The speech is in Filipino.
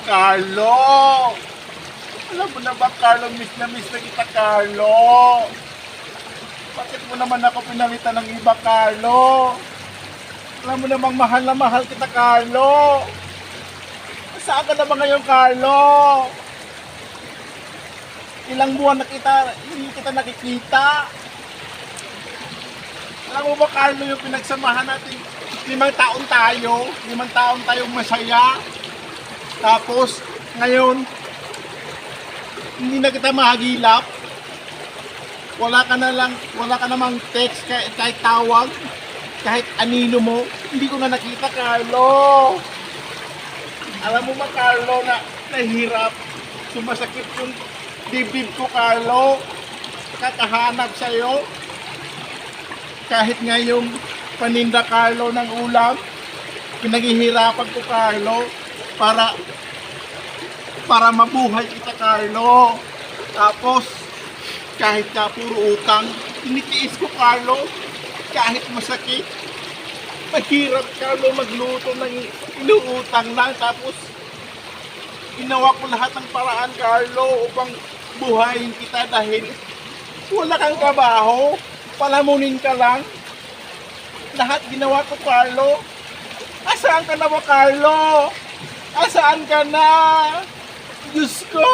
Carlo! Alam mo na ba, Carlo, miss na kita, Carlo. Bakit mo naman ako pinalitan ng iba, Carlo? Alam mo namang mahal na mahal kita, Carlo. Saan ka na ba ngayon, Carlo? Ilang buwan na hindi kita nakikita. Alam mo ba, Carlo, yung pinagsamahan natin, 5 taon tayong masaya. Tapos, ngayon, hindi na kita mahagilap. Wala ka namang text, kahit tawag, kahit anino mo. Hindi ko na nakita, Carlo. Alam mo ba, Carlo, na nahirap, sumasakit yung dibdib ko, Carlo. Kakahanap sa'yo. Kahit nga yung paninda, Carlo, ng ulam, pinaghihirapan ko, Carlo, para mabuhay kita, Carlo. Tapos, kahit na puro utang, tinitiis ko, Carlo, kahit masakit. Mahirap, Carlo, magluto ng inuutang lang. Tapos, ginawa ko lahat ng paraan, Carlo, upang buhayin kita dahil wala kang trabaho. Palamunin ka lang. Lahat ginawa ko, Carlo. Asaan ka na ba, Carlo? Asaan ka na? Diyos ko!